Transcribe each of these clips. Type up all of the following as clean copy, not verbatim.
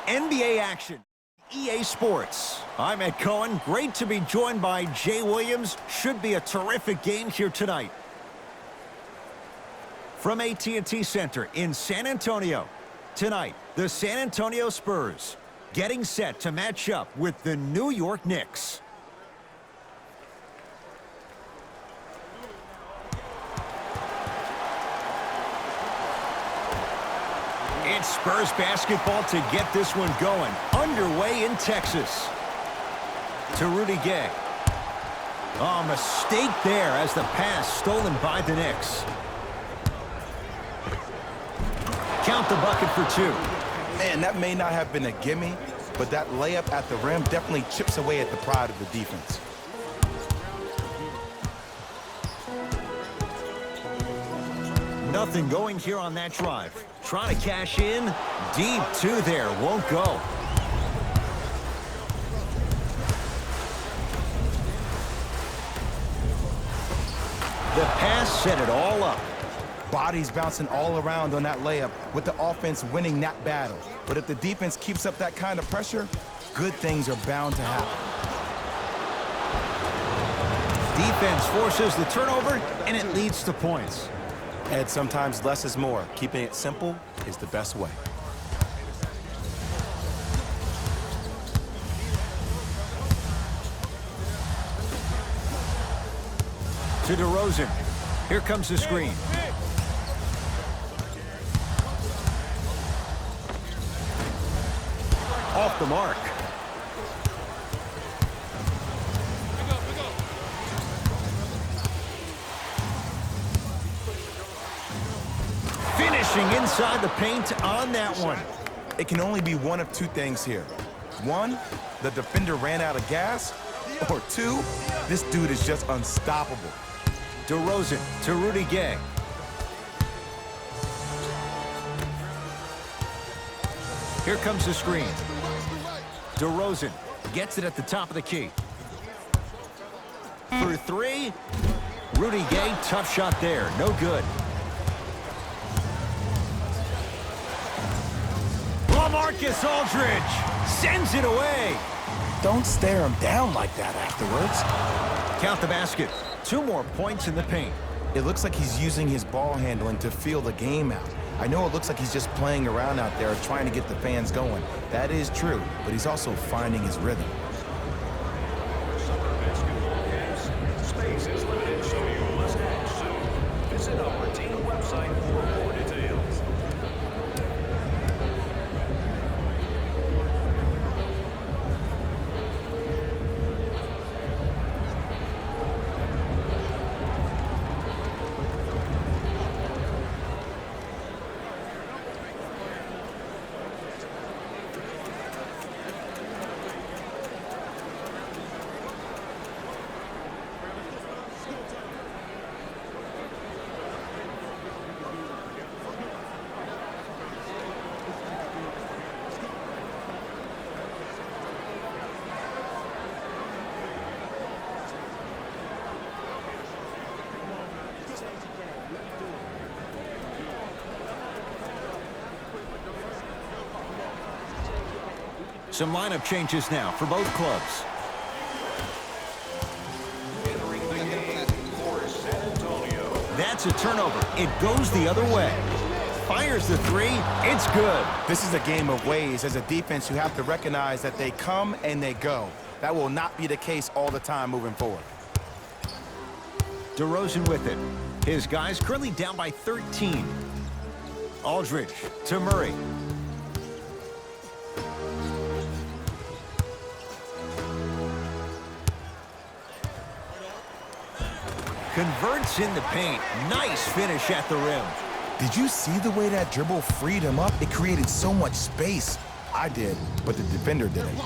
NBA action. EA Sports. I'm Ed Cohen. Great to be joined by Jay Williams. Should be a terrific game here tonight. From AT&T Center in San Antonio. Tonight, the San Antonio Spurs getting set to match up with the New York Knicks. It's Spurs basketball to get this one going. Underway in Texas. To Rudy Gay. Oh, mistake there as the pass stolen by the Knicks. Count the bucket for two. Man, that may not have been a gimme, but that layup at the rim definitely chips away at the pride of the defense. Nothing going here on that drive. Trying to cash in. Deep two there. Won't go. The pass set it all up. Bodies bouncing all around on that layup with the offense winning that battle. But if the defense keeps up that kind of pressure, good things are bound to happen. Defense forces the turnover, and it leads to points. Ed, sometimes less is more. Keeping it simple is the best way. To DeRozan. Here comes the screen. Off the mark. Finishing inside the paint on that one. It can only be one of two things here. One, the defender ran out of gas. Or two, this dude is just unstoppable. DeRozan to Rudy Gay. Here comes the screen. DeRozan gets it at the top of the key. For three. Rudy Gay, tough shot there. No good. LaMarcus Aldridge sends it away. Don't stare him down like that afterwards. Count the basket. 2 more points in the paint. It looks like he's using his ball handling to feel the game out. I know it looks like he's just playing around out there trying to get the fans going. That is true, but he's also finding his rhythm. Space is limited, so you must act soon. Visit our team website for more details. Some lineup changes now for both clubs. Entering the game for San Antonio. That's a turnover. It goes the other way. Fires the three. It's good. This is a game of ways. As a defense, you have to recognize that they come and they go. That will not be the case all the time moving forward. DeRozan with it. His guys currently down by 13. Aldridge to Murray. Converts in the paint. Nice finish at the rim. Did you see the way that dribble freed him up? It created so much space. I did, but the defender didn't.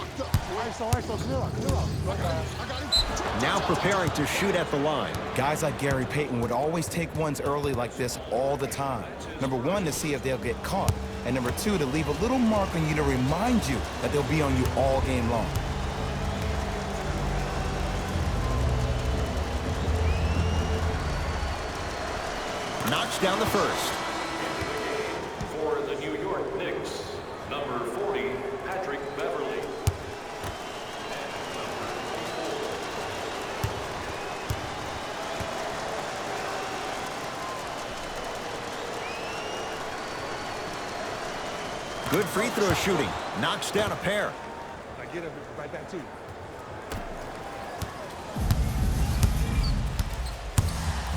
Now preparing to shoot at the line. Guys like Gary Payton would always take ones early like this all the time. Number one, to see if they'll get caught. And number two, to leave a little mark on you to remind you that they'll be on you all game long. Knocks down the first. For the New York Knicks, number 40, Good free throw shooting. Knocks down a pair. I get it right back to you.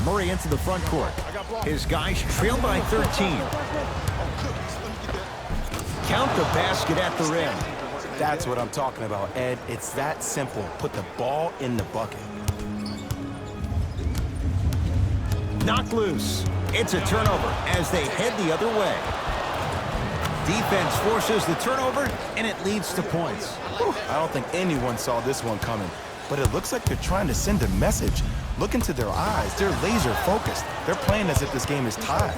Murray into the front court. His guys trail by 13. Count the basket at the rim. That's what I'm talking about, Ed. It's that simple. Put the ball in the bucket. Knocked loose. It's a turnover as they head the other way. Defense forces the turnover, and it leads to points. Whew, I don't think anyone saw this one coming, but it looks like they're trying to send a message. Look into their eyes. They're laser focused. They're playing as if this game is tied.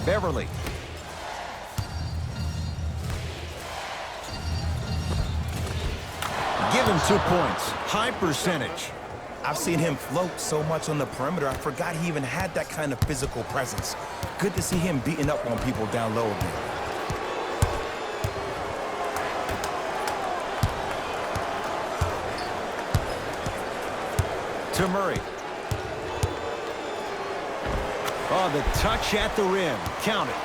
Beverly. Give him 2 points. High percentage. I've seen him float so much on the perimeter, I forgot he even had that kind of physical presence. Good to see him beating up on people down low again. To Murray. Oh, the touch at the rim. Count it.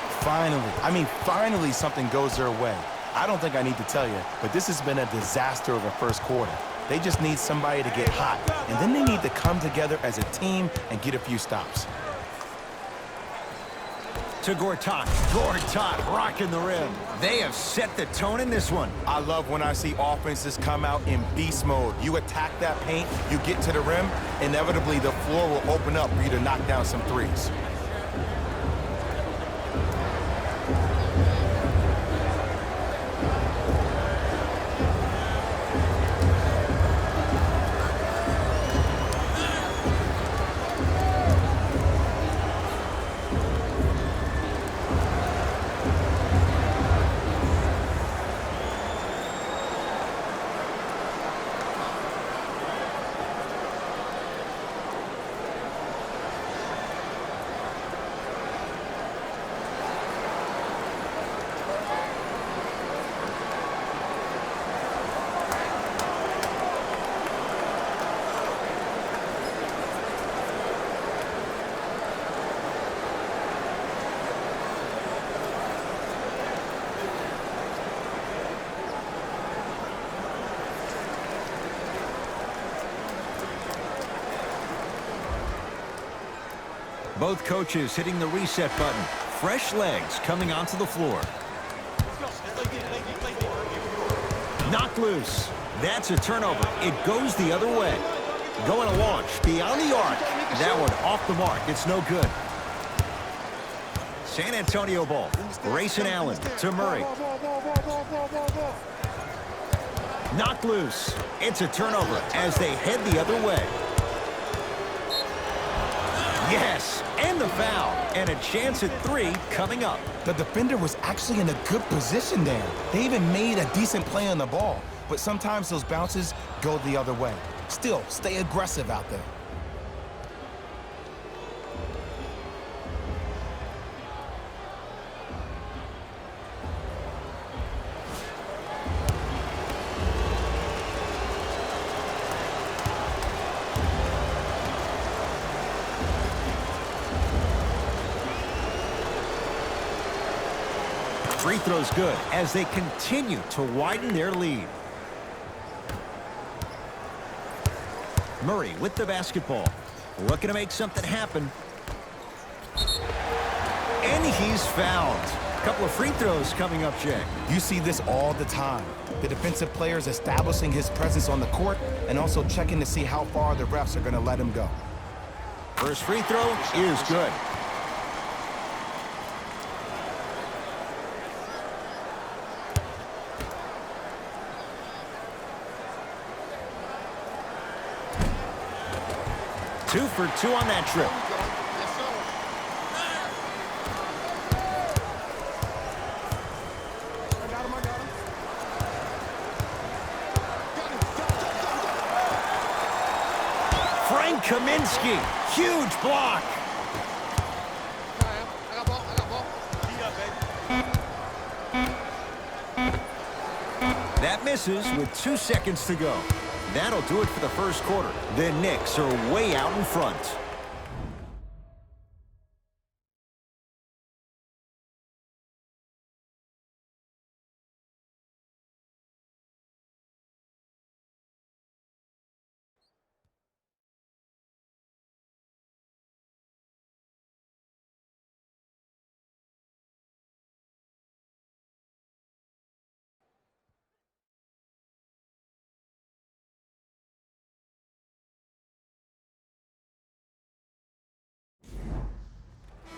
Finally something goes their way. I don't think I need to tell you, but this has been a disaster of a first quarter. They just need somebody to get hot, and then they need to come together as a team and get a few stops. To Gortat. Gortat rocking the rim. They have set the tone in this one. I love when I see offenses come out in beast mode. You attack that paint, you get to the rim, inevitably the floor will open up for you to knock down some threes. Both coaches hitting the reset button. Fresh legs coming onto the floor. Knocked loose. That's a turnover. It goes the other way. Going to launch beyond the arc. That one off the mark. It's no good. San Antonio ball. Grayson Allen to Murray. Knocked loose. It's a turnover as they head the other way. Yes, and the foul, and a chance at 3 coming up. The defender was actually in a good position there. They even made a decent play on the ball, but sometimes those bounces go the other way. Still, stay aggressive out there. Free throw's good as they continue to widen their lead. Murray with the basketball. Looking to make something happen. And he's fouled. A couple of free throws coming up, Jay. You see this all the time. The defensive players establishing his presence on the court and also checking to see how far the refs are going to let him go. First free throw is good. Two for 2 on that trip. Frank Kaminsky, huge block. That misses with 2 seconds to go. That'll do it for the first quarter. The Knicks are way out in front.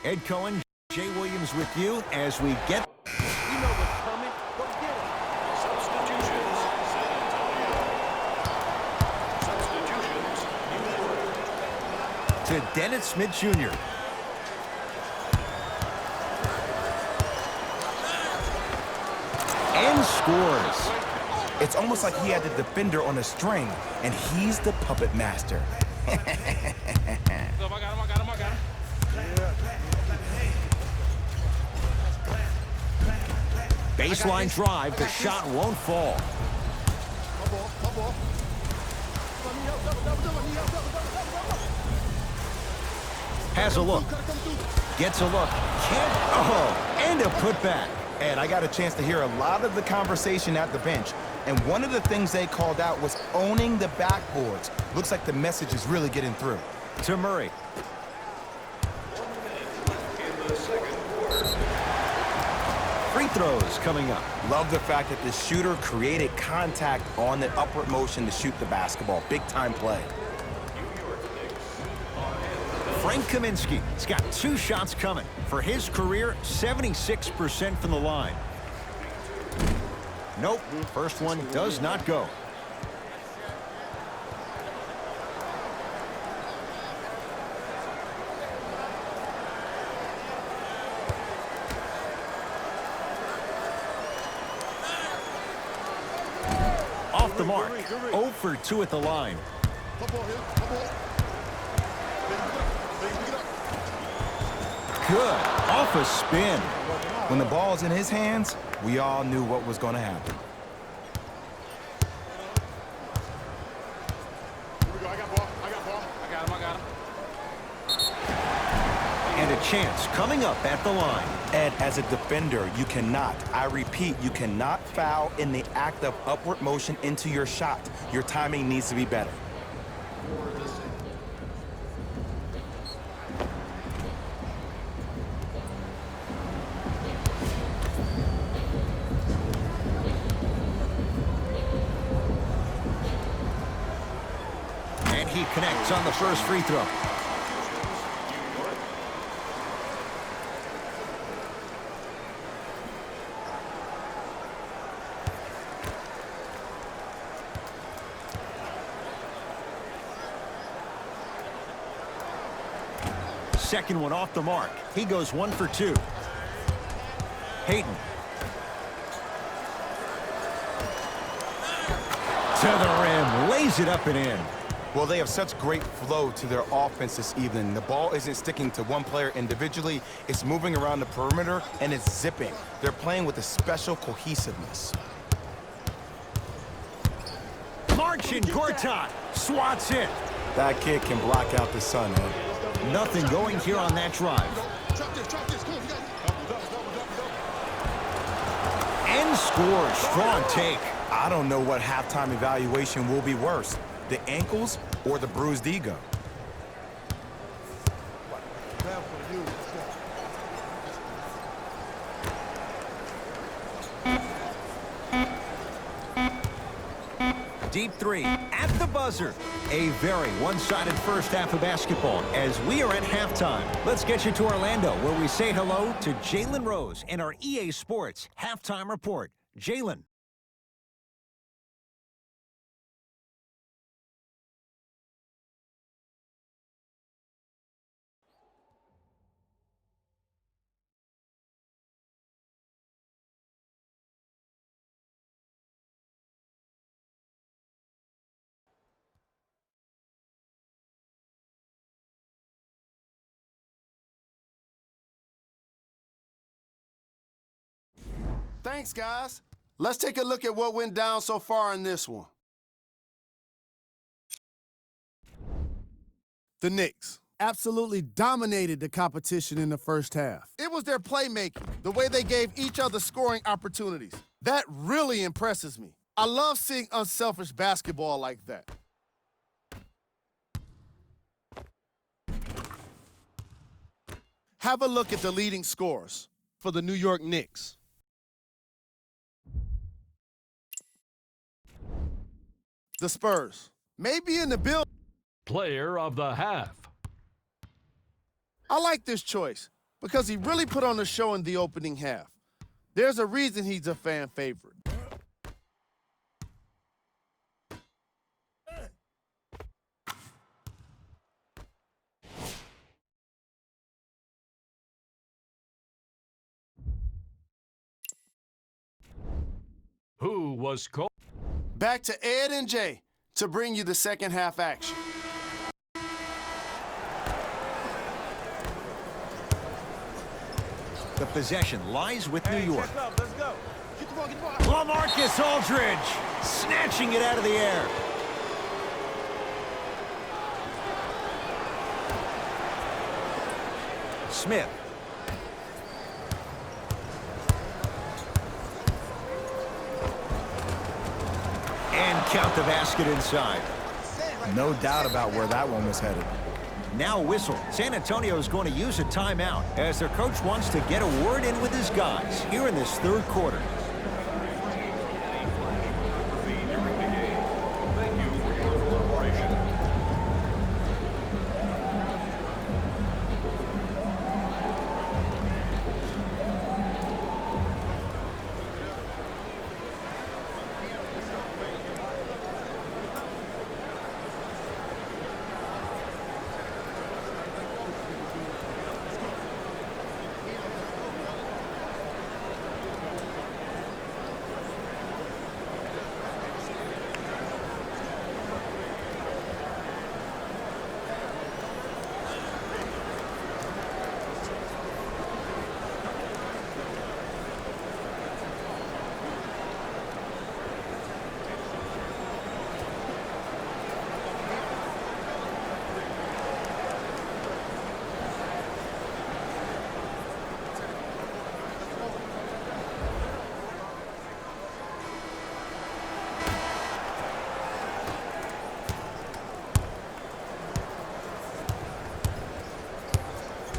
Ed Cohen, Jay Williams with you as we get You know what's coming. Go get it. Substitutions. San Antonio. Substitutions. New York. to Dennis Smith Jr. And scores. It's almost like he had the defender on a string, and he's the puppet master. I got him. Baseline drive, the shot won't fall. Has a look. Gets a look. Can't. Oh, and a putback. And I got a chance to hear a lot of the conversation at the bench, and one of the things they called out was owning the backboards. Looks like the message is really getting through. To Murray. In the second quarter. Free throws coming up. Love the fact that the shooter created contact on the upward motion to shoot the basketball. Big time play. Frank Kaminsky has got 2 shots coming. For his career, 76% from the line. Nope, first one does not go. Off the mark, 0 for 2 at the line. Good, off a spin. When the ball's in his hands, we all knew what was going to happen. I got him. And a chance coming up at the line. Ed, as a defender, you cannot, I repeat, you cannot foul in the act of upward motion into your shot. Your timing needs to be better. And he connects on the first free throw. Second one off the mark. He goes 1 for 2. Hayden. To the rim. Lays it up and in. Well, they have such great flow to their offense this evening. The ball isn't sticking to one player individually. It's moving around the perimeter, and it's zipping. They're playing with a special cohesiveness. Marcin Gortat swats it. That kid can block out the sun, Ed. Nothing going here on that drive. And scores. Strong take. I don't know what halftime evaluation will be worse, the ankles or the bruised ego. Deep three at the buzzer. A very one-sided first half of basketball as we are at halftime. Let's get you to Orlando where we say hello to Jalen Rose and our EA Sports halftime report. Jalen. Thanks, guys. Let's take a look at what went down so far in this one. The Knicks absolutely dominated the competition in the first half. It was their playmaking, the way they gave each other scoring opportunities. That really impresses me. I love seeing unselfish basketball like that. Have a look at the leading scorers for the New York Knicks. The Spurs may be in the building. Player of the half. I like this choice. because he really put on a show in the opening half. There's a reason he's a fan favorite. Who was called? Back to Ed and Jay to bring you the second half action. The possession lies with New York. Let's go. Get the ball, get the ball. LaMarcus Aldridge snatching it out of the air. Smith. And count the basket inside. No doubt about where that one was headed. Now a whistle. San Antonio is going to use a timeout as their coach wants to get a word in with his guys here in this third quarter. Thank you for your cooperation.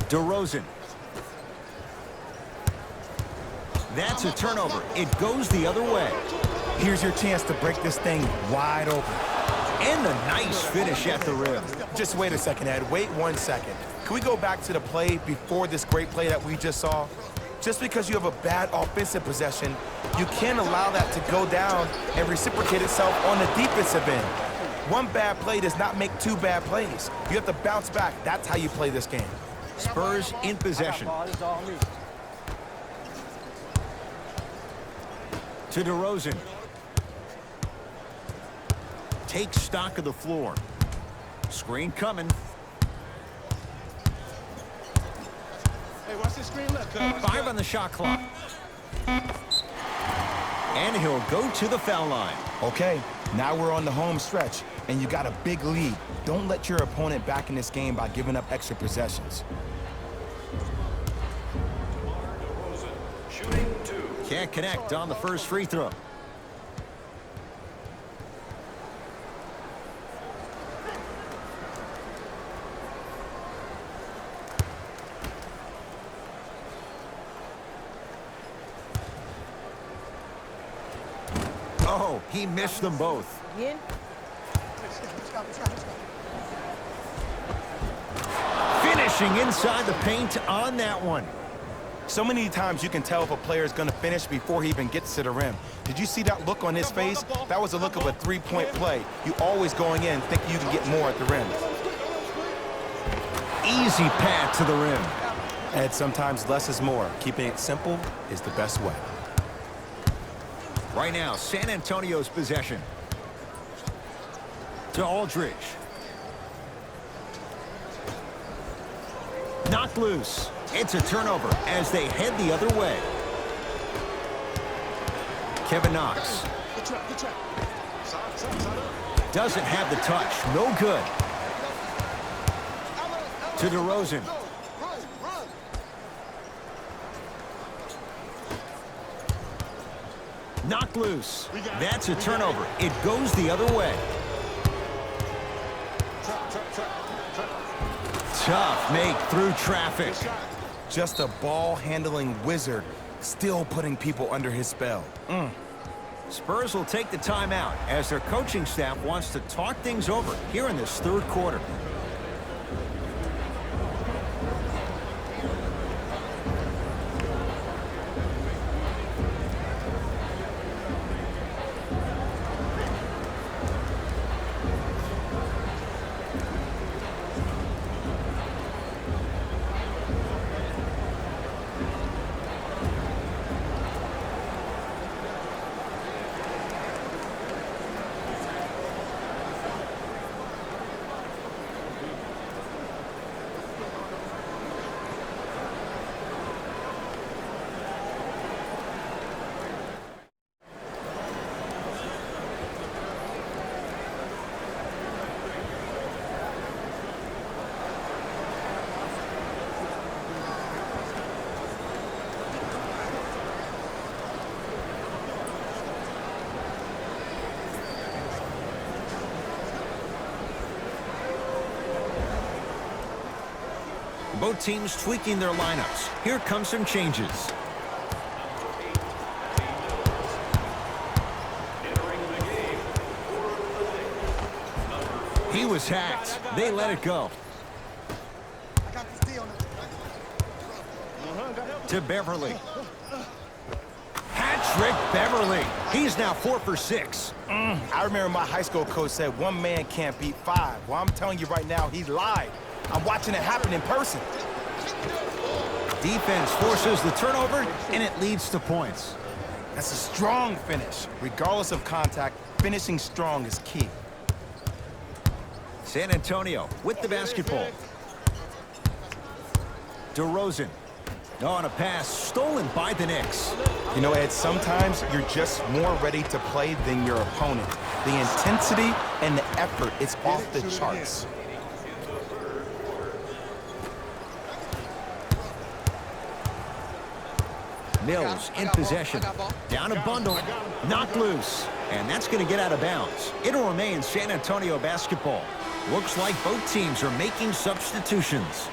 DeRozan. That's a turnover. It goes the other way. Here's your chance to break this thing wide open. And a nice finish at the rim. Just wait a second, Ed. Wait 1 second. Can we go back to the play before this great play that we just saw? Just because you have a bad offensive possession, you can't allow that to go down and reciprocate itself on the defensive end. One bad play does not make two bad plays. You have to bounce back. That's how you play this game. Spurs in possession. To DeRozan. Takes stock of the floor. Screen coming. Hey, watch this screen left. 5 on the shot clock. And he'll go to the foul line. Okay, now we're on the home stretch, and you got a big lead. Don't let your opponent back in this game by giving up extra possessions. Shooting 2. Can't connect on the first free throw. Oh, he missed them both. Finishing inside the paint on that one. So many times you can tell if a player is going to finish before he even gets to the rim. Did you see that look on his face? That was a look of a three-point play. You always going in thinking you can get more at the rim. Easy path to the rim. And sometimes less is more. Keeping it simple is the best way. Right now, San Antonio's possession. To Aldridge. Knocked loose. It's a turnover as they head the other way. Kevin Knox. Doesn't have the touch. No good. To DeRozan. Knocked loose. That's a turnover. It goes the other way. Tough make through traffic. Just a ball-handling wizard, still putting people under his spell. Spurs will take the timeout as their coaching staff wants to talk things over here in this third quarter. Both teams tweaking their lineups. Here come some changes. He was hacked. They let it go. To Beverly. Hat-trick Beverly. He's now 4 for 6. I remember my high school coach said one man can't beat 5. Well, I'm telling you right now, he lied. I'm watching it happen in person. Defense forces the turnover, and it leads to points. That's a strong finish. Regardless of contact, finishing strong is key. San Antonio with the basketball. DeRozan. On a pass stolen by the Knicks. You know, Ed, sometimes you're just more ready to play than your opponent. The intensity and the effort, it's off the charts. Mills in possession. Down a bundle. Knocked loose. And that's going to get out of bounds. It'll remain San Antonio basketball. Looks like both teams are making substitutions.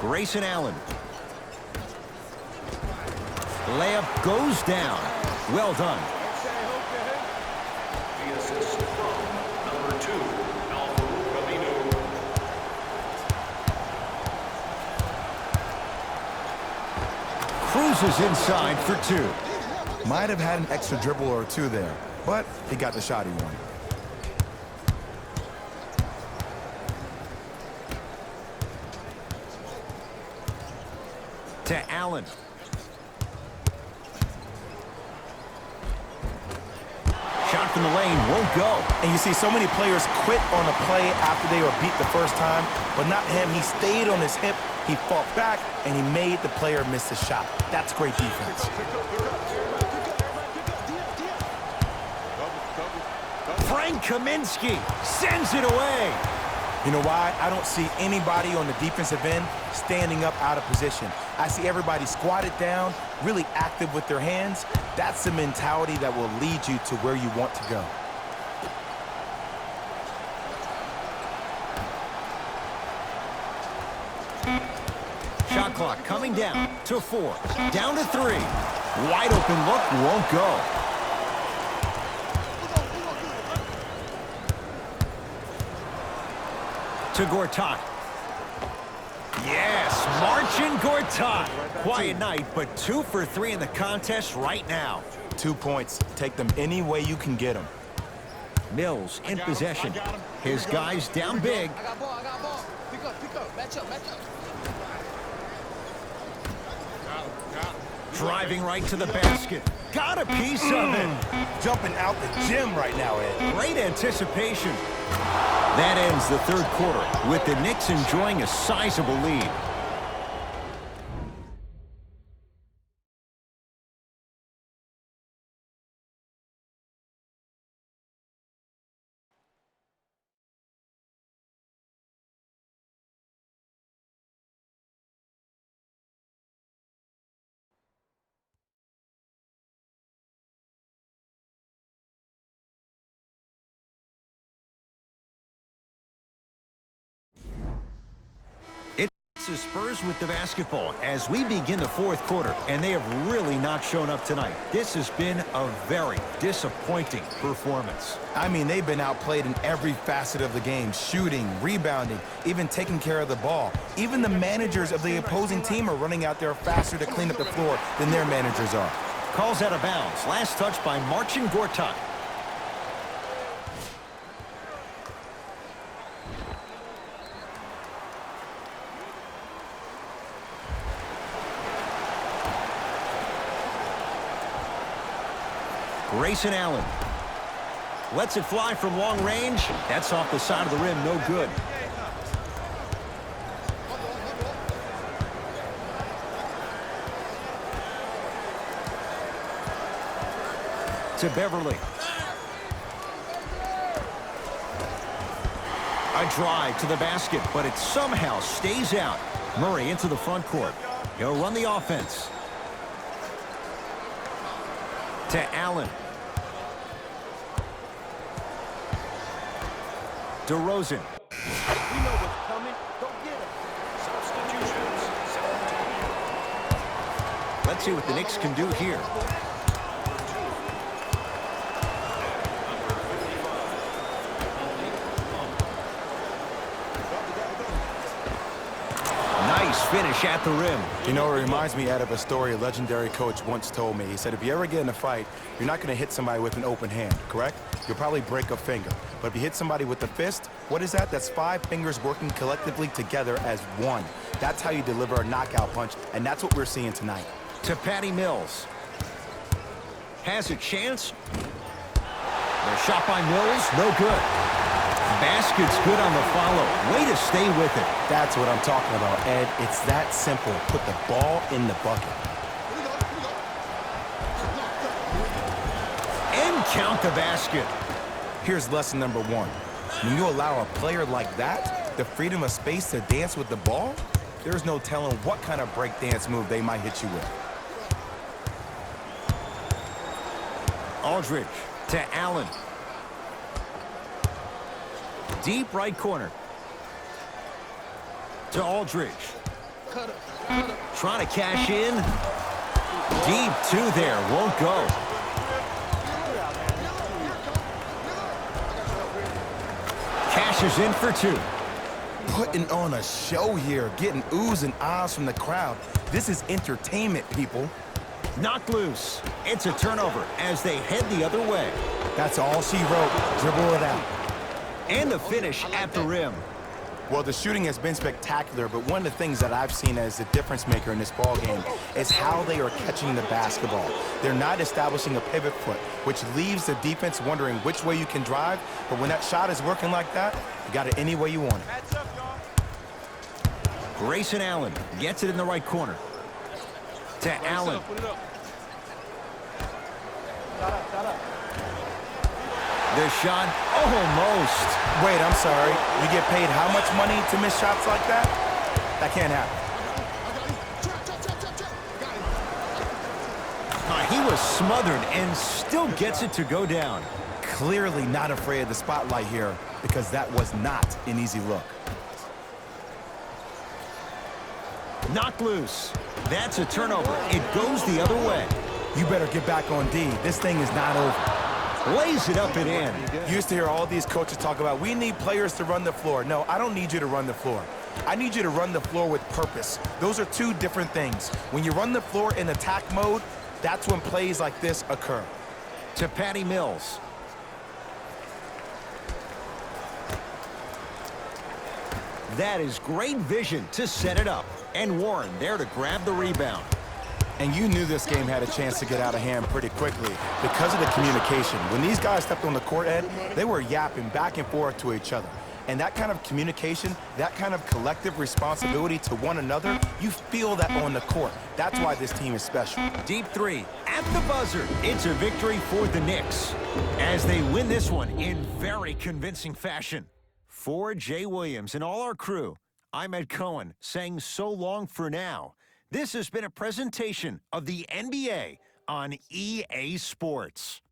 Grayson Allen. Layup goes down. Well done. The assist from number 2, Alvaro. Cruises inside for 2. Might have had an extra dribble or two there, but he got the shot he wanted. To Allen. Shot from the lane won't go. And you see so many players quit on a play after they were beat the first time, but not him. He stayed on his hip, he fought back, and he made the player miss the shot. That's great defense. Frank Kaminsky sends it away. You know why? I don't see anybody on the defensive end standing up out of position. I see everybody squatted down, really active with their hands. That's the mentality that will lead you to where you want to go. Shot clock coming down to 4. Down to 3. Wide open look won't go. To Gortat. Yes, Marcin Gortat. Quiet night, but 2 for 3 in the contest right now. 2 points. Take them any way you can get them. Mills in possession. His guys down big. I got ball. Pick up. Match up. Driving right to the basket. Got a piece of it. Jumping out the gym right now, Ed. Great anticipation. That ends the third quarter with the Knicks enjoying a sizable lead. It's the Spurs with the basketball as we begin the fourth quarter, and they have really not shown up tonight. This has been a very disappointing performance. I mean, they've been outplayed in every facet of the game. Shooting, rebounding, even taking care of the ball. Even the managers of the opposing team are running out there faster to clean up the floor than their managers are. Calls out of bounds. Last touch by Marcin Gortat. Grayson Allen lets it fly from long range. That's off the side of the rim, no good. To Beverly. A drive to the basket, but it somehow stays out. Murray into the front court. He'll run the offense. To Allen. DeRozan. We know what's coming. Go get it. Substitutions. San Antonio. Let's see what the Knicks can do here. Nice finish at the rim. You know, it reminds me of a story a legendary coach once told me. He said, if you ever get in a fight, you're not going to hit somebody with an open hand, correct? You'll probably break a finger. But if you hit somebody with the fist, what is that? That's 5 fingers working collectively together as one. That's how you deliver a knockout punch, and that's what we're seeing tonight. To Patty Mills. Has a chance. The shot by Mills, no good. Basket's good on the follow. Way to stay with it. That's what I'm talking about, Ed. It's that simple. Put the ball in the bucket. And count the basket. Here's lesson number 1. When you allow a player like that the freedom of space to dance with the ball, there's no telling what kind of breakdance move they might hit you with. Aldridge to Allen. Deep right corner. To Aldridge. Trying to cash in. Deep 2 there. Won't go. Cashes in for 2. Putting on a show here, getting oohs and ahs from the crowd. This is entertainment, people. Knocked loose. It's a turnover as they head the other way. That's all she wrote. Dribble it out. And the finish at the rim. Well, the shooting has been spectacular, but one of the things that I've seen as the difference maker in this ball game is how they are catching the basketball. They're not establishing a pivot foot, which leaves the defense wondering which way you can drive, but when that shot is working like that, you got it any way you want it. Grayson Allen gets it in the right corner. To Allen. The shot, almost. Wait, I'm sorry. You get paid how much money to miss shots like that? That can't happen. He was smothered and still gets it to go down. Clearly not afraid of the spotlight here because that was not an easy look. Knocked loose. That's a turnover. It goes the other way. You better get back on D. This thing is not over. Lays it up and in. You used to hear all these coaches talk about, we need players to run the floor. No, I don't need you to run the floor. I need you to run the floor with purpose. Those are 2 different things. When you run the floor in attack mode, that's when plays like this occur. To Patty Mills. That is great vision to set it up. And Warren there to grab the rebound. And you knew this game had a chance to get out of hand pretty quickly because of the communication. When these guys stepped on the court, Ed, they were yapping back and forth to each other. And that kind of communication, that kind of collective responsibility to one another, you feel that on the court. That's why this team is special. Deep 3 at the buzzer. It's a victory for the Knicks as they win this one in very convincing fashion. For Jay Williams and all our crew, I'm Ed Cohen saying so long for now. This has been a presentation of the NBA on EA Sports.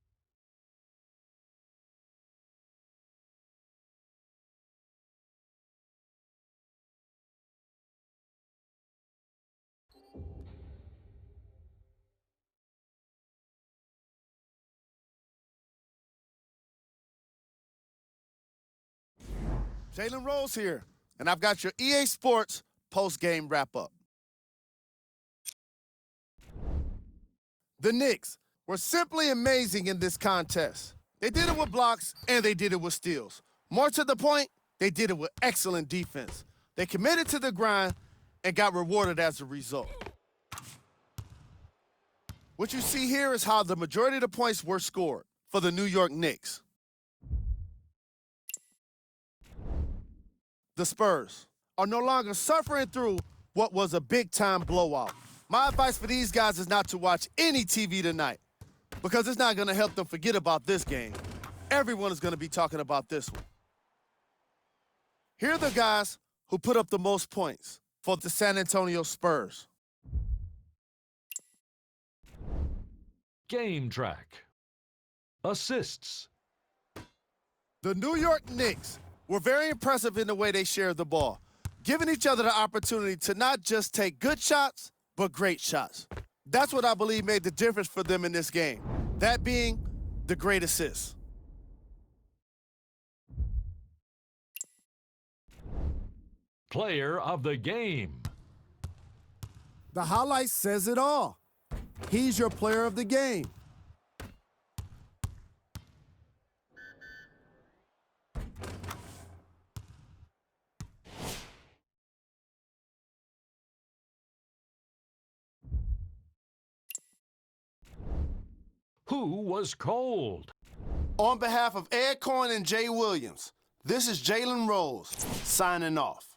Jalen Rose here, and I've got your EA Sports post-game wrap-up. The Knicks were simply amazing in this contest. They did it with blocks, and they did it with steals. More to the point, they did it with excellent defense. They committed to the grind and got rewarded as a result. What you see here is how the majority of the points were scored for the New York Knicks. The Spurs are no longer suffering through what was a big-time blowout. My advice for these guys is not to watch any TV tonight because it's not going to help them forget about this game. Everyone is going to be talking about this one. Here are the guys who put up the most points for the San Antonio Spurs. Game track. Assists. The New York Knicks were very impressive in the way they shared the ball, giving each other the opportunity to not just take good shots, but great shots. That's what I believe made the difference for them in this game, that being the great assists. Player of the game. The highlight says it all. He's your player of the game. Who was cold? On behalf of Ed Cohen and Jay Williams, this is Jalen Rose signing off.